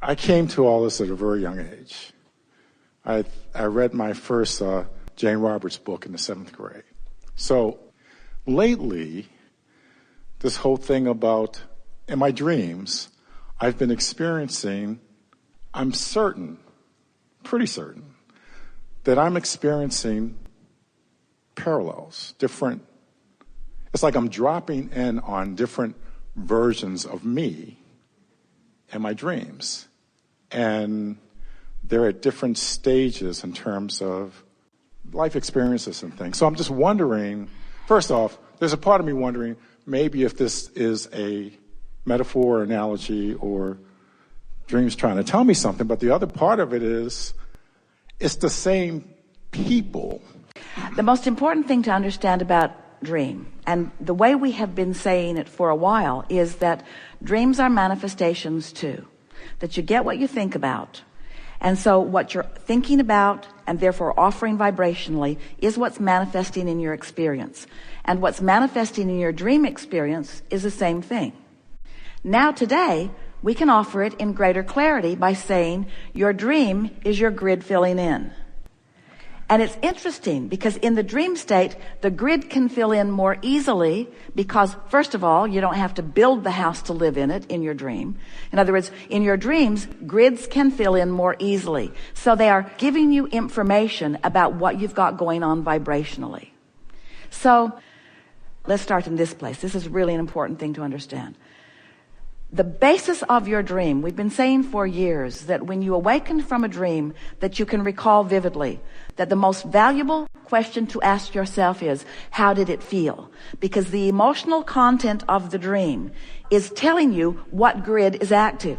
I came to all this at a very young age. I read my first Jane Roberts book in the 7th grade. So lately, this whole thing about, in my dreams, I've been experiencing, I'm certain, pretty certain, that I'm experiencing parallels, different, it's like I'm dropping in on different versions of me in my dreams. And they're at different stages in terms of life experiences and things. So I'm just wondering, first off, there's a part of me wondering maybe if this is a metaphor or analogy or dreams trying to tell me something, but the other part of it is it's the same people. The most important thing to understand about dream, and the way we have been saying it for a while, is that dreams are manifestations too. That you get what you think about. And so what you're thinking about and therefore offering vibrationally is what's manifesting in your experience. And what's manifesting in your dream experience is the same thing. Now today, we can offer it in greater clarity by saying your dream is your grid filling in. And it's interesting because in the dream state, the grid can fill in more easily because, first of all, you don't have to build the house to live in it in your dream. In other words, in your dreams, grids can fill in more easily. So they are giving you information about what you've got going on vibrationally. So let's start in this place. This is really an important thing to understand. The basis of your dream, we've been saying for years that when you awaken from a dream that you can recall vividly, that the most valuable question to ask yourself is, how did it feel? Because the emotional content of the dream is telling you what grid is active.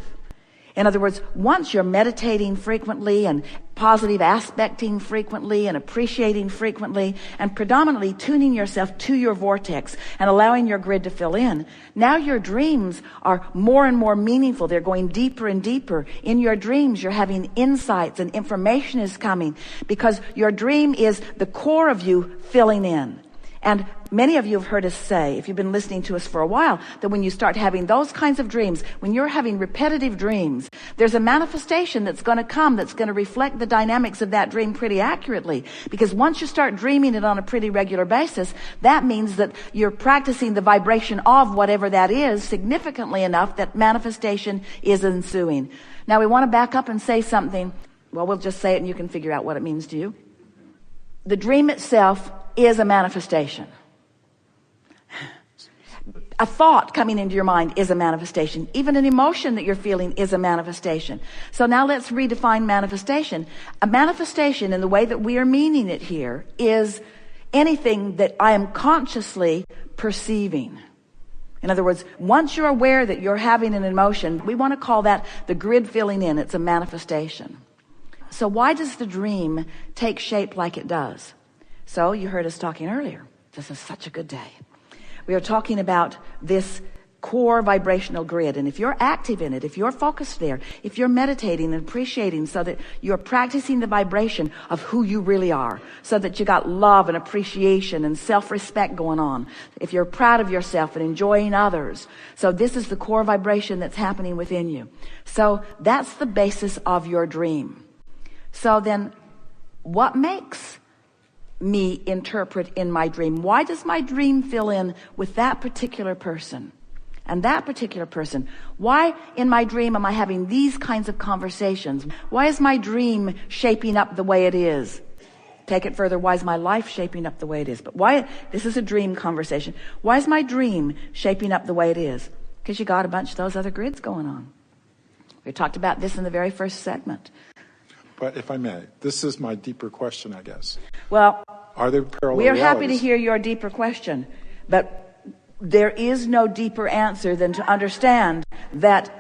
In other words, once you're meditating frequently and positive aspecting frequently and appreciating frequently and predominantly tuning yourself to your vortex and allowing your grid to fill in, now your dreams are more and more meaningful. They're going deeper and deeper. In your dreams, you're having insights and information is coming because your dream is the core of you filling in. And many of you have heard us say, if you've been listening to us for a while, that when you start having those kinds of dreams, when you're having repetitive dreams, there's a manifestation that's going to come that's going to reflect the dynamics of that dream pretty accurately. Because once you start dreaming it on a pretty regular basis, that means that you're practicing the vibration of whatever that is significantly enough that manifestation is ensuing. Now we want to back up and say something. Well, we'll just say it and you can figure out what it means to you. The dream itself is a manifestation. A thought coming into your mind is a manifestation. Even an emotion that you're feeling is a manifestation. So now let's redefine manifestation. A manifestation in the way that we are meaning it here is anything that I am consciously perceiving. In other words, once you're aware that you're having an emotion, we want to call that the grid filling in. It's a manifestation. So why does the dream take shape like it does? So you heard us talking earlier. This is such a good day. We are talking about this core vibrational grid. And if you're active in it, if you're focused there, if you're meditating and appreciating so that you're practicing the vibration of who you really are, so that you got love and appreciation and self-respect going on, if you're proud of yourself and enjoying others. So this is the core vibration that's happening within you. So that's the basis of your dream. So then what makes me interpret in my dream? Why does my dream fill in with that particular person and that particular person? Why in my dream am I having these kinds of conversations? Why is my dream shaping up the way it is? Take it further, why is my life shaping up the way it is? But why, this is a dream conversation. Why is my dream shaping up the way it is? Because you got a bunch of those other grids going on. We talked about this in the very first segment. But if I may, this is my deeper question, I guess. Well, are there parallel we are realities? happy to hear your deeper question, but there is no deeper answer than to understand that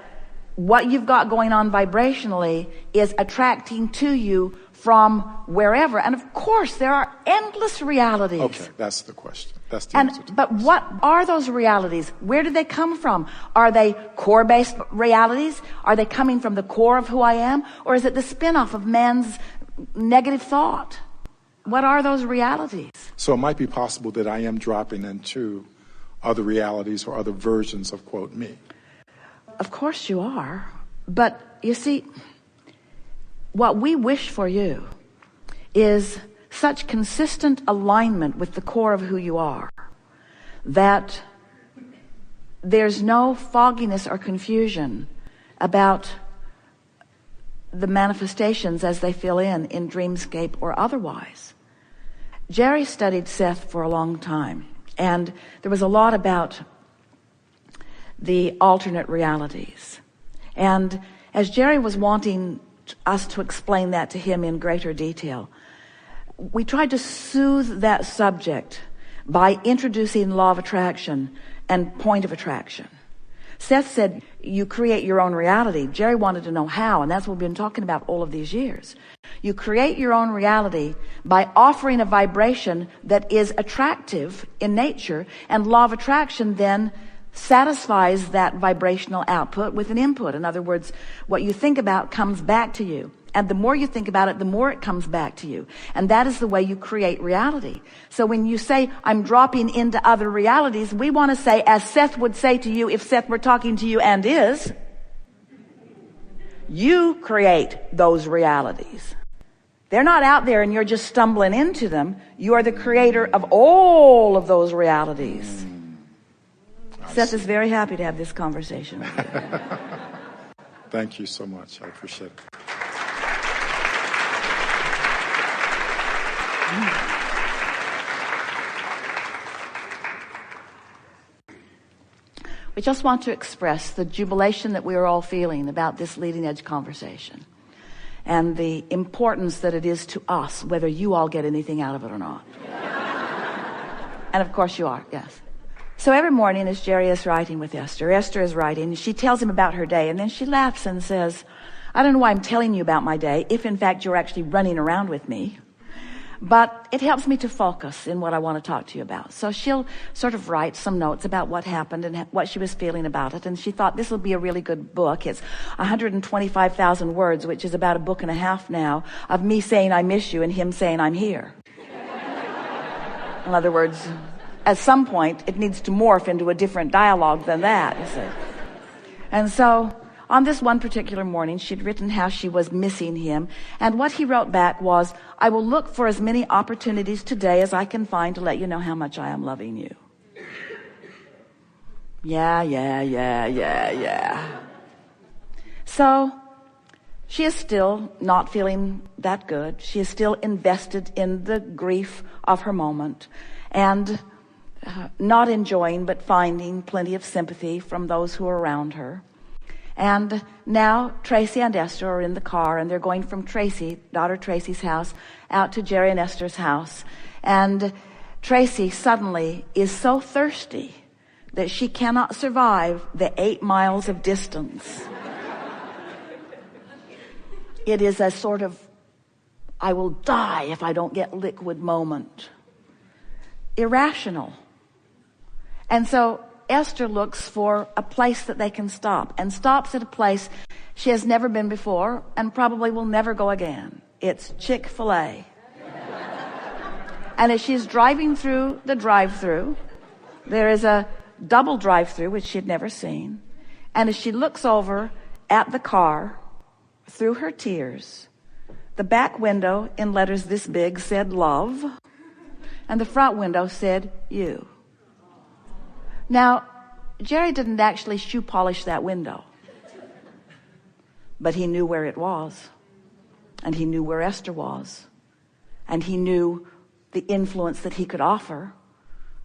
what you've got going on vibrationally is attracting to you from wherever. And of course, there are endless realities. Okay, that's the question. That's the answer. But what are those realities? Where do they come from? Are they core-based realities? Are they coming from the core of who I am? Or is it the spin-off of man's negative thought? What are those realities? So it might be possible that I am dropping into other realities or other versions of, quote, me. Of course you are. But you see, what we wish for you is such consistent alignment with the core of who you are that there's no fogginess or confusion about the manifestations as they fill in dreamscape or otherwise. Jerry studied Seth for a long time, and there was a lot about the alternate realities. And as Jerry was wanting us to explain that to him in greater detail, we tried to soothe that subject by introducing law of attraction and point of attraction. Seth said, you create your own reality. Jerry wanted to know how, and that's what we've been talking about all of these years. You create your own reality by offering a vibration that is attractive in nature, and law of attraction then satisfies that vibrational output with an input. In other words, what you think about comes back to you. And the more you think about it, the more it comes back to you. And that is the way you create reality. So when you say, I'm dropping into other realities, we want to say, as Seth would say to you if Seth were talking to you and is, you create those realities. They're not out there and you're just stumbling into them. You are the creator of all of those realities. Seth is very happy to have this conversation with you. Thank you so much. I appreciate it. We just want to express the jubilation that we are all feeling about this leading edge conversation and the importance that it is to us, whether you all get anything out of it or not. And of course you are, yes. So every morning as Jerry is writing with Esther is writing, she tells him about her day, and then she laughs and says, I don't know why I'm telling you about my day, if in fact you're actually running around with me. But it helps me to focus in what I want to talk to you about. So she'll sort of write some notes about what happened and what she was feeling about it. And she thought this will be a really good book. It's 125,000 words, which is about a book and a half now, of me saying I miss you and him saying I'm here. In other words, at some point, it needs to morph into a different dialogue than that, you see. And so on this one particular morning, she'd written how she was missing him. And what he wrote back was, I will look for as many opportunities today as I can find to let you know how much I am loving you. Yeah. So she is still not feeling that good. She is still invested in the grief of her moment and not enjoying but finding plenty of sympathy from those who are around her. And now Tracy and Esther are in the car, and they're going from daughter Tracy's house out to Jerry and Esther's house. And Tracy suddenly is so thirsty that she cannot survive the 8 miles of distance. It is a sort of, I will die if I don't get liquid moment. Irrational. And so Esther looks for a place that they can stop, and stops at a place she has never been before and probably will never go again. It's Chick-fil-A. And as she's driving through the drive-thru, there is a double drive-thru which she had never seen. And as she looks over at the car, through her tears, the back window in letters this big said love, and the front window said you. Now, Jerry didn't actually shoe polish that window, but he knew where it was, and he knew where Esther was, and he knew the influence that he could offer,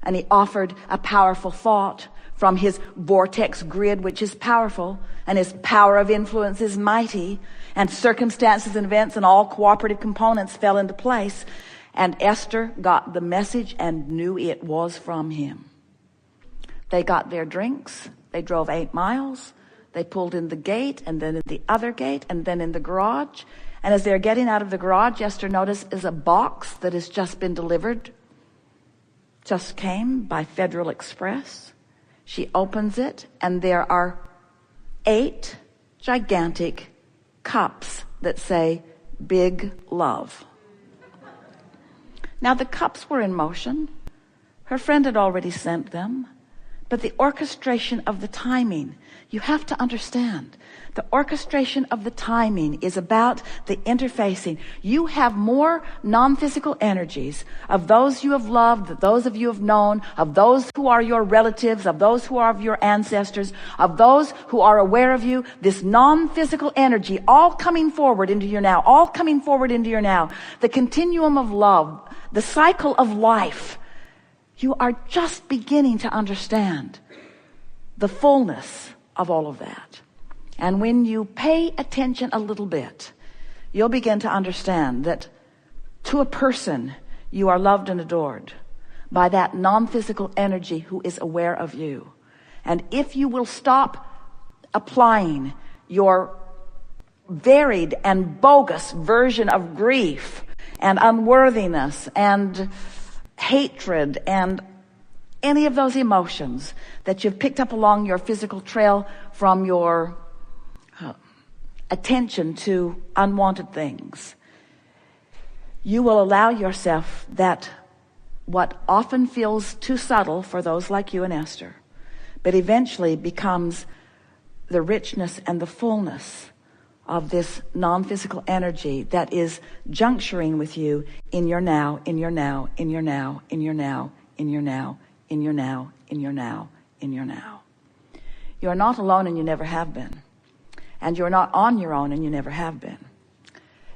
and he offered a powerful thought from his vortex grid, which is powerful, and his power of influence is mighty, and circumstances and events and all cooperative components fell into place, and Esther got the message and knew it was from him. They got their drinks, they drove 8 miles, they pulled in the gate, and then in the other gate, and then in the garage. And as they're getting out of the garage, Esther notices a box that has just been delivered, just came by Federal Express. She opens it, and there are 8 gigantic cups that say, Big Love. Now, the cups were in motion. Her friend had already sent them. But the orchestration of the timing, you have to understand. The orchestration of the timing is about the interfacing. You have more non-physical energies of those you have loved, of those of you have known, of those who are your relatives, of those who are of your ancestors, of those who are aware of you. This non-physical energy all coming forward into your now, all coming forward into your now. The continuum of love, the cycle of life. You are just beginning to understand the fullness of all of that. And when you pay attention a little bit, you'll begin to understand that to a person, you are loved and adored by that non-physical energy who is aware of you. And if you will stop applying your varied and bogus version of grief and unworthiness and hatred and any of those emotions that you've picked up along your physical trail from your attention to unwanted things, you will allow yourself that what often feels too subtle for those like you and Esther, but eventually becomes the richness and the fullness of this non-physical energy that is juncturing with you in your now, in your now, in your now, in your now, in your now, in your now, in your now, in your now. You are not alone, and you never have been. And you're not on your own, and you never have been.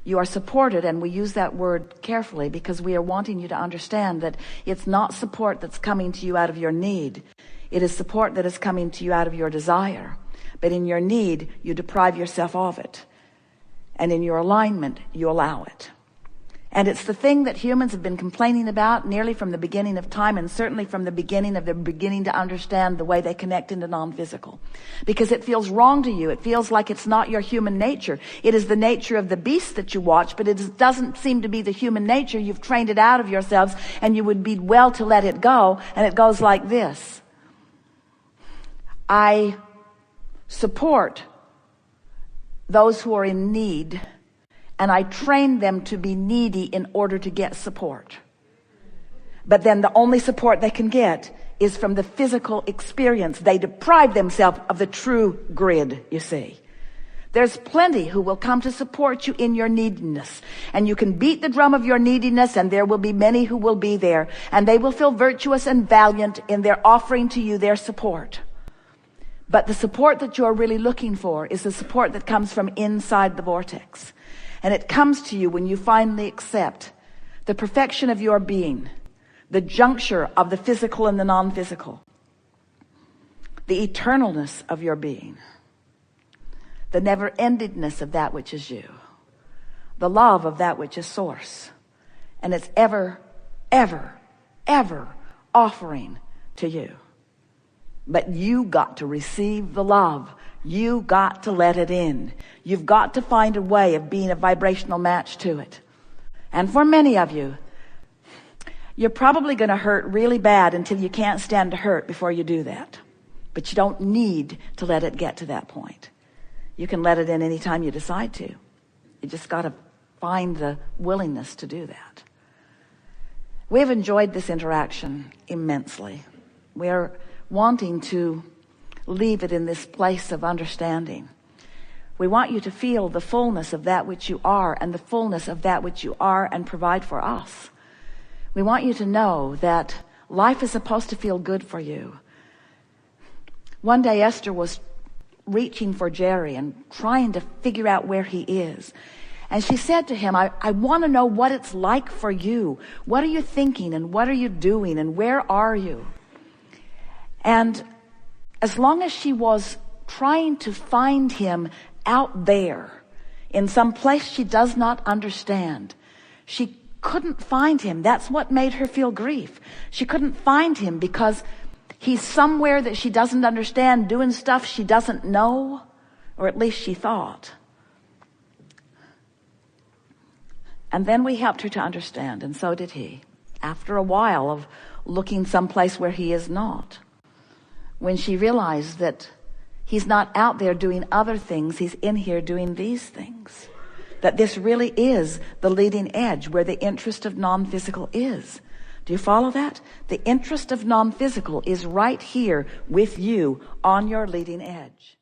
You are supported, and we use that word carefully because we are wanting you to understand that it's not support that's coming to you out of your need. It is support that is coming to you out of your desire. But in your need, you deprive yourself of it. And in your alignment, you allow it. And it's the thing that humans have been complaining about nearly from the beginning of time, and certainly from the beginning of their beginning to understand the way they connect into non-physical. Because it feels wrong to you. It feels like it's not your human nature. It is the nature of the beast that you watch, but it doesn't seem to be the human nature. You've trained it out of yourselves, and you would be well to let it go. And it goes like this. I support those who are in need, and I train them to be needy in order to get support. But then the only support they can get is from the physical experience. They deprive themselves of the true grid, you see. There's plenty who will come to support you in your neediness. And you can beat the drum of your neediness, and there will be many who will be there. And they will feel virtuous and valiant in their offering to you their support. But the support that you're really looking for is the support that comes from inside the vortex. And it comes to you when you finally accept the perfection of your being, the juncture of the physical and the non-physical, the eternalness of your being, the never-endedness of that which is you, the love of that which is source. And it's ever, ever, ever offering to you. But you got to receive the love. You got to let it in. You've got to find a way of being a vibrational match to it. And for many of you, you're probably going to hurt really bad until you can't stand to hurt before you do that. But you don't need to let it get to that point. You can let it in anytime you decide to. You just got to find the willingness to do that. We've enjoyed this interaction immensely. We're wanting to leave it in this place of understanding. We want you to feel the fullness of that which you are, and the fullness of that which you are and provide for us. We want you to know that life is supposed to feel good for you. One day Esther was reaching for Jerry and trying to figure out where he is. And she said to him, I want to know what it's like for you. What are you thinking, and what are you doing, and where are you? And as long as she was trying to find him out there in some place she does not understand, she couldn't find him. That's what made her feel grief. She couldn't find him because he's somewhere that she doesn't understand, doing stuff she doesn't know, or at least she thought. And then we helped her to understand, and so did he, after a while of looking someplace where he is not. When she realized that he's not out there doing other things, he's in here doing these things. That this really is the leading edge where the interest of non-physical is. Do you follow that? The interest of non-physical is right here with you on your leading edge.